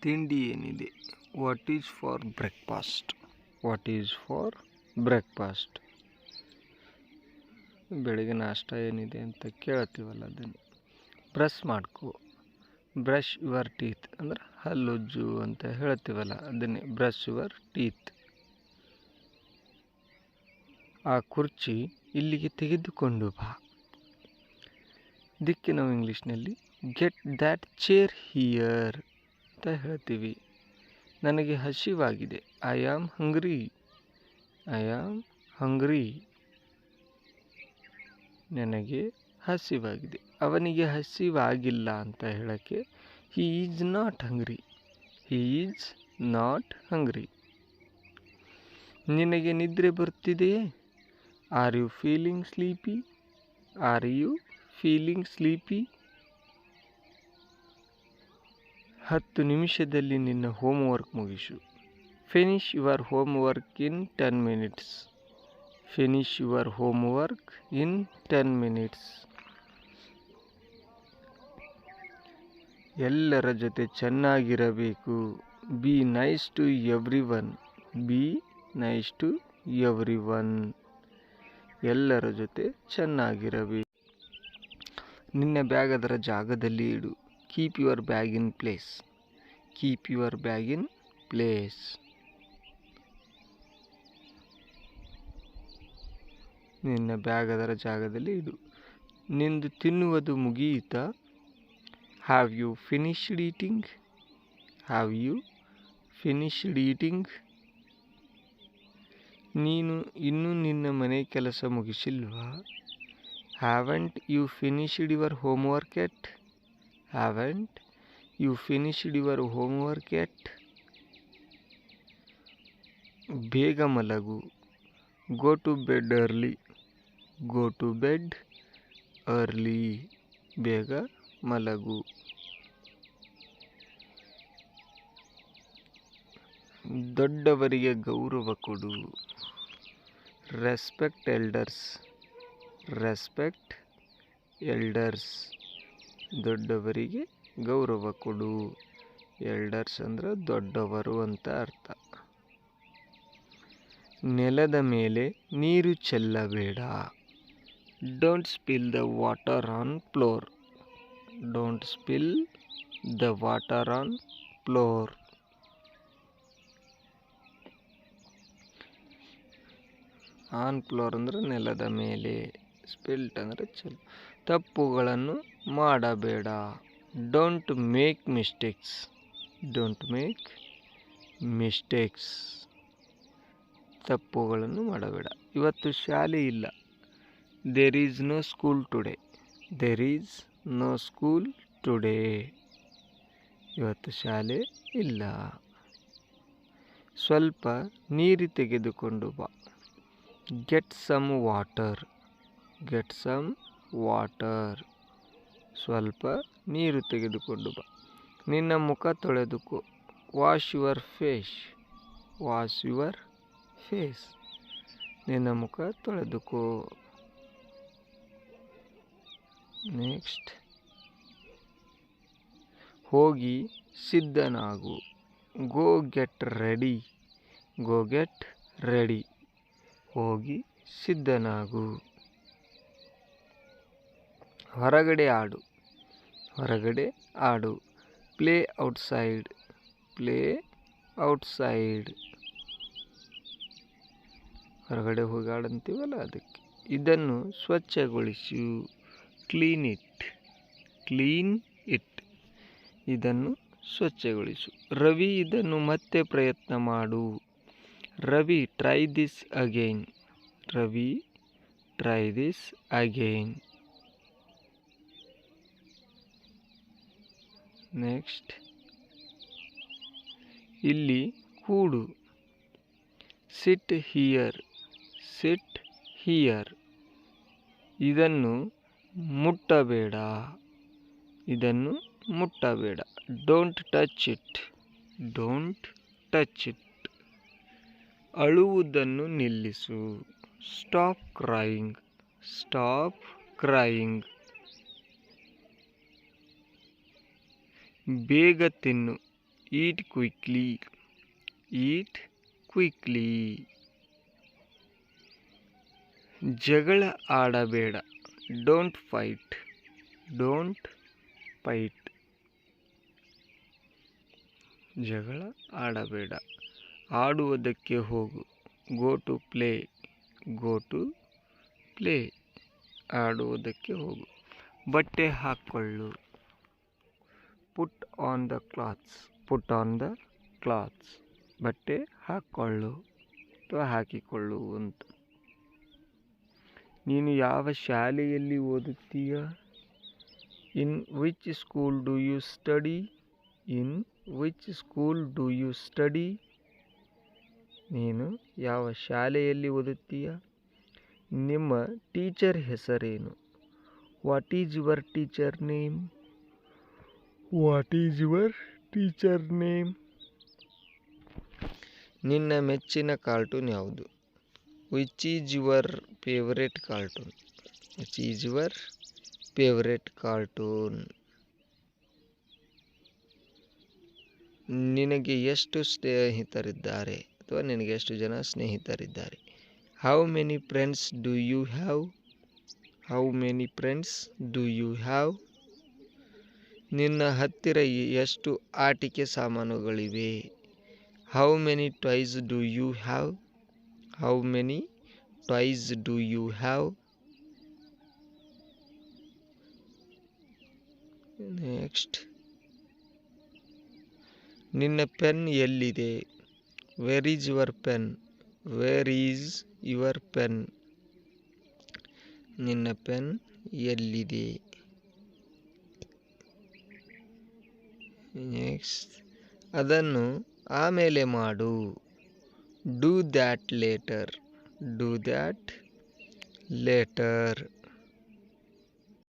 ತಿಂಡಿ ಏನಿದೆ? What is for breakfast? What is for breakfast? ಬೆಳಗ್ಗೆ ನಾಷ್ಟ ಏನಿದೆ ಅಂತ ಕೇಳ್ತೀವಲ್ಲ ಅದನ್ನು. ಬ್ರಷ್ ಮಾಡ್ಕೊ, ಬ್ರಷ್ ಯುವರ್ ಟೀತ್ ಅಂದ್ರೆ ಹಲ್ಲುಜ್ಜು ಅಂತ ಹೇಳ್ತೀವಲ್ಲ ಅದನ್ನೇ ಬ್ರಷ್ ಯುವರ್ ಟೀತ್. ಆ ಕುರ್ಚಿ ಇಲ್ಲಿಗೆ ತೆಗೆದುಕೊಂಡು ಬಾ. ಇದಕ್ಕೆ ನಾವು ಇಂಗ್ಲೀಷ್ನಲ್ಲಿ ಗೆಟ್ ದ್ಯಾಟ್ ಚೇರ್ ಹಿಯರ್ ಅಂತ ಹೇಳ್ತೀವಿ. ನನಗೆ ಹಸಿವಾಗಿದೆ. I am hungry. I am hungry. ನನಗೆ ಹಸಿವಾಗಿದೆ. ಅವನಿಗೆ ಹಸಿವಾಗಿಲ್ಲ ಅಂತ ಹೇಳೋಕ್ಕೆ he is not hungry. He is not hungry. ನಿನಗೆ ನಿದ್ರೆ ಬರ್ತಿದೆಯೇ? Are you feeling sleepy? Are you feeling sleepy? 10 ನಿಮಿಷದಲ್ಲಿ ನಿನ್ನ ಹೋಮ್ವರ್ಕ್ ಮುಗಿಸು. Finish your homework in 10 minutes. Finish your homework in 10 minutes. ಎಲ್ಲರ ಜೊತೆ ಚೆನ್ನಾಗಿರಬೇಕು. Be nice to everyone. Be nice to everyone. ಎಲ್ಲರ ಜೊತೆ ಚೆನ್ನಾಗಿರಬೇಕು. ನಿನ್ನ ಬ್ಯಾಗ್ ಅದರ ಜಾಗದಲ್ಲಿ ಇಡು. Keep your bag in place. Keep your bag in place. ನಿನ್ನ ಬ್ಯಾಗ್ ಅದರ ಜಾಗದಲ್ಲಿ ಇಡು. ನಿಂದು ತಿನ್ನುವುದು ಮುಗಿಯಿತಾ? Have you finished eating? Have you finished eating? ನೀನು ಇನ್ನೂ ನಿನ್ನ ಮನೆ ಕೆಲಸ ಮುಗಿಸಿಲ್ವಾ? Haven't you finished your homework yet? Haven't you finished your homework yet? ಬೇಗ ಮಲಗು. Go to bed early. Go to bed early. ಬೇಗ ಮಲಗು. ದೊಡ್ಡವರಿಗೆ ಗೌರವ ಕೊಡು. Respect elders. Respect elders. ದೊಡ್ಡವರಿಗೆ ಗೌರವ ಕೊಡು. ಎಲ್ಡರ್ಸ್ ಅಂದ್ರೆ ದೊಡ್ಡವರು ಅಂತ ಅರ್ಥ. ನೆಲದ ಮೇಲೆ ನೀರು ಚೆಲ್ಲಬೇಡ. Don't spill the water on floor. Don't spill the water on floor. On floor ಅಂದರೆ ನೆಲದ ಮೇಲೆ. ಸ್ಪಿಲ್ಟ್ ಅಂದರೆ ಚೆಲ್ಲ. ತಪ್ಪುಗಳನ್ನು ಮಾಡಬೇಡ. Don't make mistakes. Don't make mistakes. ತಪ್ಪುಗಳನ್ನು ಮಾಡಬೇಡ. ಇವತ್ತು ಶಾಲೆ ಇಲ್ಲ. There is no school today. There is no school today. ಇವತ್ತು ಶಾಲೆ ಇಲ್ಲ. ಸ್ವಲ್ಪ ನೀರು ತೆಗೆದುಕೊಂಡು ಬಾ. Get some water. Get some water. ಸ್ವಲ್ಪ ನೀರು ತೆಗೆದುಕೊಂಡು ಬಾ. ನಿನ್ನ ಮುಖ ತೊಳೆದುಕೋ. Wash your face. Wash your face. ನಿನ್ನ ಮುಖ ತೊಳೆದುಕೋ. ನೆಕ್ಸ್ಟ್, ಹೋಗಿ ಸಿದ್ಧನಾಗು. Go get ready. Go get ready. ಹೋಗಿ ಸಿದ್ಧನಾಗು. ಹೊರಗಡೆ ಆಡು. ಹೊರಗಡೆ ಆಡು. Play outside. Play outside. ಹೊರಗಡೆ ಹೋಗಿ ಆಡಂತೀವಲ್ಲ ಅದಕ್ಕೆ. ಇದನ್ನು ಸ್ವಚ್ಛಗೊಳಿಸು. Clean it. Clean it. ಇದನ್ನು ಸ್ವಚ್ಛಗೊಳಿಸು. ರವಿ ಇದನ್ನು ಮತ್ತೆ ಪ್ರಯತ್ನ ಮಾಡು. Ravi try this again. Ravi try this again. Next, ಇಲ್ಲಿ ಕೂಡು. Sit here. Sit here. ಇದನ್ನು ಮುಟ್ಟಬೇಡ. ಇದನ್ನು ಮುಟ್ಟಬೇಡ. Don't touch it. Don't touch it. ಅಳುವುದನ್ನು ನಿಲ್ಲಿಸು. Stop crying. Stop crying. ಬೇಗ ತಿನ್ನು. Eat quickly. Eat quickly. ಜಗಳ ಆಡಬೇಡ. Don't fight. Don't fight. ಜಗಳ ಆಡಬೇಡ. ಆಡುವುದಕ್ಕೆ ಹೋಗು. Go to play. Go to play. ಆಡುವುದಕ್ಕೆ ಹೋಗು. ಬಟ್ಟೆ ಹಾಕ್ಕೊಳ್ಳು. Put on the clothes. Put on the clothes. ಬಟ್ಟೆ ಹಾಕ್ಕೊಳ್ಳು ಅಥವಾ ಹಾಕಿಕೊಳ್ಳು ಅಂತ. ನೀನು ಯಾವ ಶಾಲೆಯಲ್ಲಿ ಓದುತ್ತೀಯ? In which school do you study? In which school do you study? ನೀನು ಯಾವ ಶಾಲೆಯಲ್ಲಿ ಓದುತ್ತೀಯ? ನಿಮ್ಮ ಟೀಚರ್ ಹೆಸರೇನು? What is your teacher name? What is your teacher name? ನಿನ್ನ ಮೆಚ್ಚಿನ ಕಾರ್ಟೂನ್ ಯಾವುದು? Which is your favourite cartoon? Which is your favourite cartoon? ನಿನಗೆ ಎಷ್ಟು ಸ್ನೇಹಿತರಿದ್ದಾರೆ ಅಥವಾ ನಿನಗೆ ಎಷ್ಟು ಜನ ಸ್ನೇಹಿತರಿದ್ದಾರೆ? How many friends do you have? How many friends do you have? ನಿನ್ನ ಹತ್ತಿರ ಎಷ್ಟು ಆಟಿಕೆ ಸಾಮಾನುಗಳಿವೆ? How many toys do you have? How many toys do you have? Next, ನಿನ್ನ ಪೆನ್ ಎಲ್ಲಿದೆ? Where is your pen? Where is your pen? ನಿನ್ನ pen ಎಲ್ಲಿದೆ? Next, ಅದನ್ನು ಆಮೇಲೆ ಮಾಡು. Do that later. Do that litre.